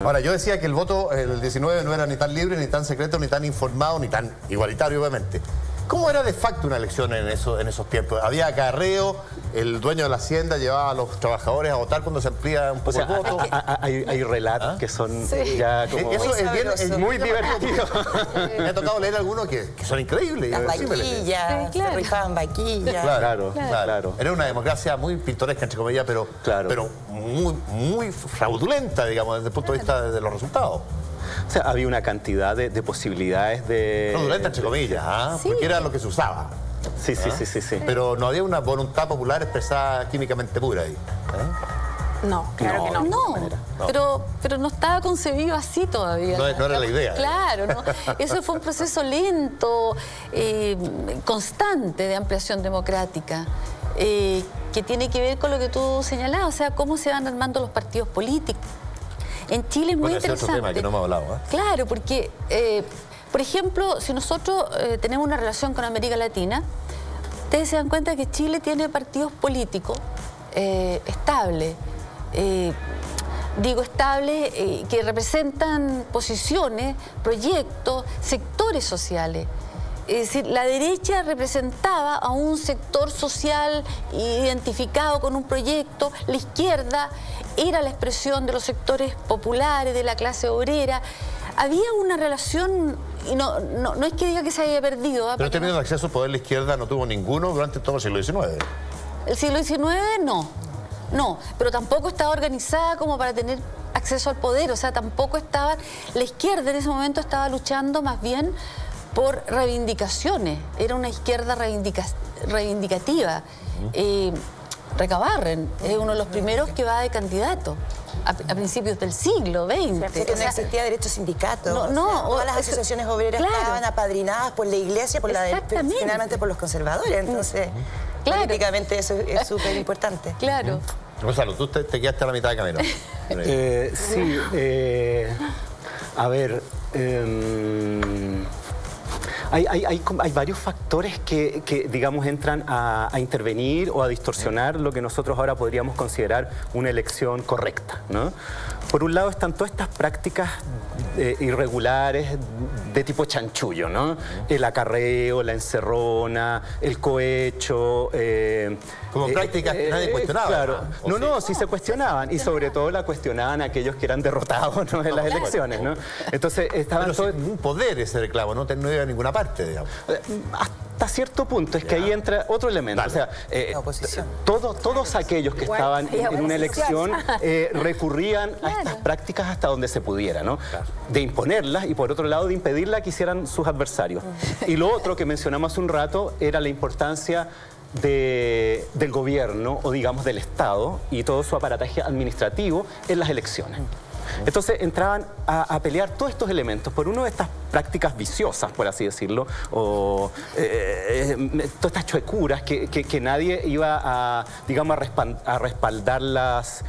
Ahora, yo decía que el voto el 19 no era ni tan libre, ni tan secreto, ni tan informado, ni tan igualitario, obviamente. ¿Cómo era de facto una elección en esos tiempos? ¿Había acarreo? ¿El dueño de la hacienda llevaba a los trabajadores a votar cuando se amplía un poco el voto? Hay relatos que son ya como... Eso es muy divertido. Me ha tocado leer algunos que son increíbles. Las vaquillas, se rifaban vaquillas. Claro. Era una democracia muy pintoresca, entre comillas, pero muy fraudulenta, digamos, desde el punto de vista de los resultados. O sea, había una cantidad de posibilidades de... Fraudulenta, entre comillas, Sí. porque era lo que se usaba. Sí. Pero no había una voluntad popular expresada químicamente pura ahí. No, claro que no. No, pero no estaba concebido así todavía. No era la idea. Claro, ¿no? Eso fue un proceso lento, constante de ampliación democrática, que tiene que ver con lo que tú señalabas, o sea, cómo se van armando los partidos políticos. En Chile es muy interesante. Ese es otro tema que no hemos hablado, Claro, porque, por ejemplo, si nosotros tenemos una relación con América Latina, ustedes se dan cuenta que Chile tiene partidos políticos estables. Digo estables, que representan posiciones, proyectos, sectores sociales. Es decir, la derecha representaba a un sector social identificado con un proyecto, la izquierda era la expresión de los sectores populares, de la clase obrera. Había una relación, y no es que diga que se haya perdido. Pero en términos de acceso al poder, la izquierda no tuvo ninguno durante todo el siglo XIX. El siglo XIX no, pero tampoco estaba organizada como para tener acceso al poder, o sea, tampoco estaba... La izquierda en ese momento estaba luchando más bien por reivindicaciones, era una izquierda reivindicativa. Recabarren es uno de los primeros que va de candidato a principios del siglo XX. Porque no existía derecho a sindicato. Todas las asociaciones obreras estaban apadrinadas por la iglesia, finalmente por los conservadores. Entonces, políticamente eso es súper importante. Claro. Gonzalo, tú te quedaste a la mitad de camino. A ver... Hay varios factores que, digamos, entran a intervenir o a distorsionar lo que nosotros ahora podríamos considerar una elección correcta, ¿no? Por un lado están todas estas prácticas irregulares de tipo chanchullo, ¿no? El acarreo, la encerrona, el cohecho... Como prácticas que nadie cuestionaba. Claro. Sí se cuestionaban. Y sobre todo la cuestionaban aquellos que eran derrotados, ¿no? En las elecciones, ¿no? Entonces estaban... Pero sin un poder ese reclamo, no iba a ninguna parte, digamos. Hasta cierto punto, es que ahí entra otro elemento. O sea, todos aquellos que estaban en una elección recurrían a estas prácticas hasta donde se pudiera, ¿no? De imponerlas y por otro lado de impedirlas que hicieran sus adversarios. Y lo otro que mencionamos hace un rato era la importancia del gobierno o digamos del Estado y todo su aparataje administrativo en las elecciones. Entonces entraban a pelear todos estos elementos por una de estas prácticas viciosas, por así decirlo, o todas estas chuecuras que nadie iba a, digamos, a respaldarlas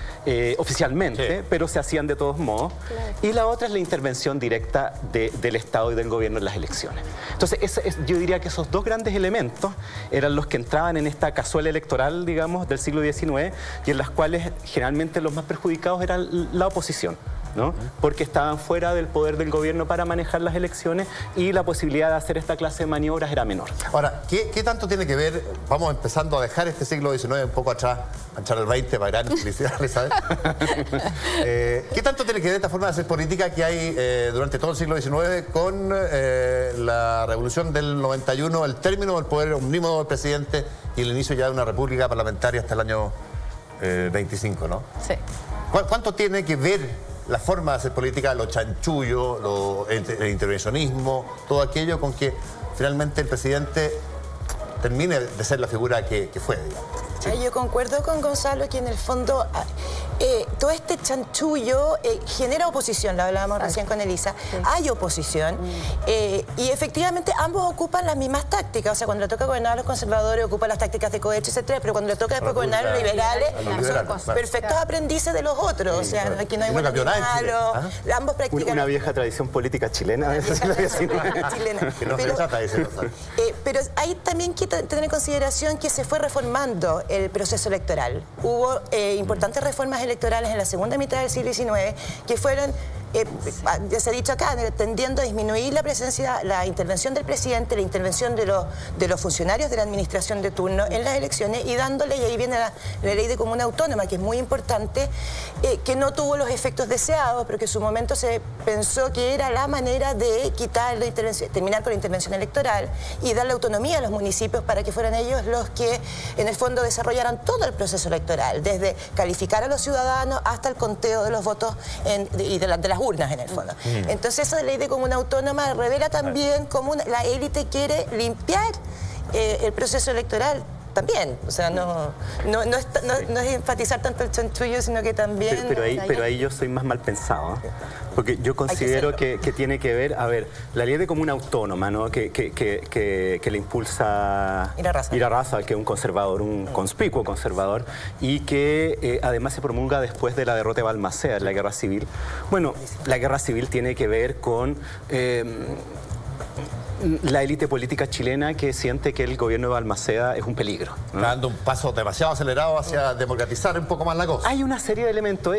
oficialmente, pero se hacían de todos modos. Y la otra es la intervención directa del Estado y del gobierno en las elecciones. Entonces yo diría que esos dos grandes elementos eran los que entraban en esta cazuela electoral, digamos, del siglo XIX y en las cuales generalmente los más perjudicados eran la oposición, ¿no? Porque estaban fuera del poder del gobierno para manejar las elecciones y la posibilidad de hacer esta clase de maniobras era menor. Ahora, ¿qué tanto tiene que ver, vamos empezando a dejar este siglo XIX un poco atrás, a echar el 20 para gran felicidades, ¿sabes? ¿Qué tanto tiene que ver esta forma de hacer política que hay durante todo el siglo XIX con la revolución del 91, el término del poder omnímodo del presidente y el inicio ya de una república parlamentaria hasta el año 25, ¿no? Sí. ¿Cuánto tiene que ver la forma de hacer política, los chanchullos, el intervencionismo, todo aquello con que finalmente el presidente termine de ser la figura que fue, digamos? Sí. Yo concuerdo con Gonzalo que en el fondo todo este chanchullo genera oposición, lo hablábamos recién con Elisa, hay oposición y efectivamente ambos ocupan las mismas tácticas, o sea, cuando le toca gobernar a los conservadores ocupan las tácticas de cohecho, etcétera, pero cuando le toca después gobernar a los liberales son perfectos aprendices de los otros, o sea, aquí no hay bueno ni malo, ambos practican... Una vieja tradición política chilena, chilena. Que no se trata de eso. Pero hay también que tener en consideración que se fue reformando el proceso electoral. Hubo importantes reformas electorales en la segunda mitad del siglo XIX que fueron ya se ha dicho acá, tendiendo a disminuir la presencia, la intervención del presidente, la intervención de los funcionarios de la administración de turno en las elecciones y dándole, y ahí viene la ley de comuna autónoma, que es muy importante, que no tuvo los efectos deseados, pero que en su momento se pensó que era la manera de quitar la intervención, terminar con la intervención electoral y darle autonomía a los municipios para que fueran ellos los que en el fondo desarrollaran todo el proceso electoral, desde calificar a los ciudadanos hasta el conteo de los votos y de las urnas en el fondo. Entonces esa ley de comuna autónoma revela también cómo la élite quiere limpiar el proceso electoral también. O sea, no es enfatizar tanto el chanchullo, sino que también... Pero ahí yo soy más mal pensado, ¿eh? Porque yo considero que tiene que ver, a ver, la ley de comuna autónoma, ¿no? que le impulsa Ira Raza, que es un conservador, un conspicuo conservador, y que además se promulga después de la derrota de Balmaceda en la Guerra Civil. Bueno, la Guerra Civil tiene que ver con... la élite política chilena que siente que el gobierno de Balmaceda es un peligro, ¿no? Dando un paso demasiado acelerado hacia democratizar un poco más la cosa. Hay una serie de elementos,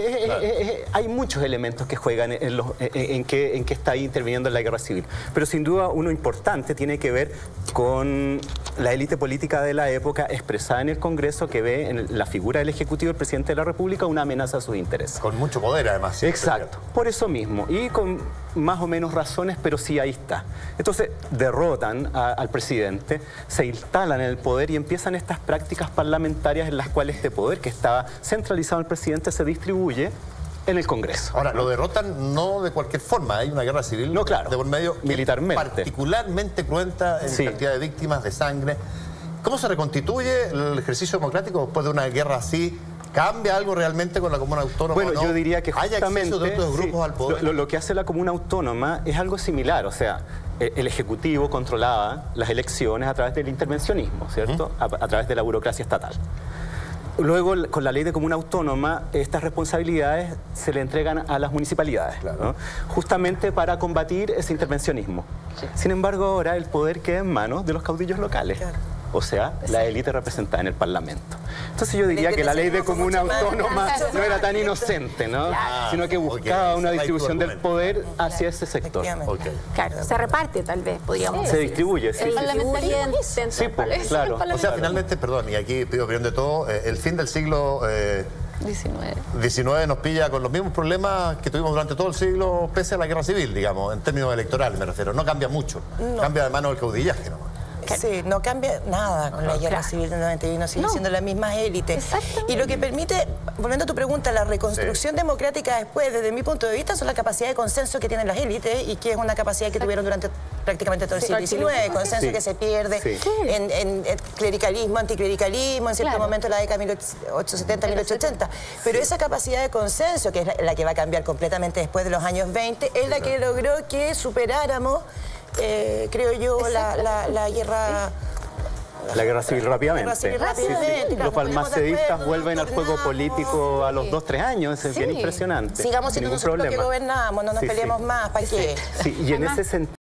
hay muchos elementos que juegan en que está ahí interviniendo en la guerra civil, pero sin duda uno importante tiene que ver con la élite política de la época expresada en el Congreso, que ve en la figura del Ejecutivo, el Presidente de la República, una amenaza a sus intereses. Con mucho poder además. Exacto, por eso mismo, y con más o menos razones, pero sí ahí está. Entonces derrotan al presidente, se instalan en el poder y empiezan estas prácticas parlamentarias en las cuales este poder que estaba centralizado en el presidente se distribuye en el Congreso. Ahora, lo derrotan no de cualquier forma, hay una guerra civil no, claro, de por medio militarmente, particularmente cruenta en cantidad de víctimas, de sangre. ¿Cómo se reconstituye el ejercicio democrático después de una guerra así? ¿Cambia algo realmente con la comuna autónoma? Bueno, ¿no? yo diría que justamente de otros grupos al poder. Lo que hace la comuna autónoma es algo similar, o sea, el Ejecutivo controlaba las elecciones a través del intervencionismo, ¿cierto? A través de la burocracia estatal. Luego, con la ley de comuna autónoma, estas responsabilidades se le entregan a las municipalidades, ¿no? Justamente para combatir ese intervencionismo. Sin embargo, ahora el poder queda en manos de los caudillos locales. O sea, la élite representada en el Parlamento. Entonces yo diría que la ley de comuna autónoma no era tan inocente, ¿no? Sino que buscaba una distribución del poder hacia ese sector. Claro, se reparte tal vez, podríamos decir. Se distribuye, sí. Sí, pues, claro. O sea, finalmente, perdón, y aquí pido opinión de todo, el fin del siglo... 19 nos pilla con los mismos problemas que tuvimos durante todo el siglo, pese a la guerra civil, digamos, en términos electorales me refiero. No cambia mucho, cambia de mano el caudillaje nomás. Sí, no cambia nada con la guerra civil del 91, sigue siendo la misma élite. Y lo que permite, volviendo a tu pregunta, la reconstrucción democrática después, desde mi punto de vista, son la capacidad de consenso que tienen las élites y que es una capacidad que tuvieron durante prácticamente todo el siglo XIX, consenso que se pierde en clericalismo, anticlericalismo, en cierto momento en la década 1870, 1880. Pero esa capacidad de consenso, que es la que va a cambiar completamente después de los años 20, es la que logró que superáramos, creo yo, la guerra... La guerra civil rápidamente. Los balmacedistas vuelven al juego político a los 2-3 años, es bien impresionante. Sigamos siendo nosotros los que gobernamos, no nos peleemos más, ¿para qué? Sí, y en ese sentido...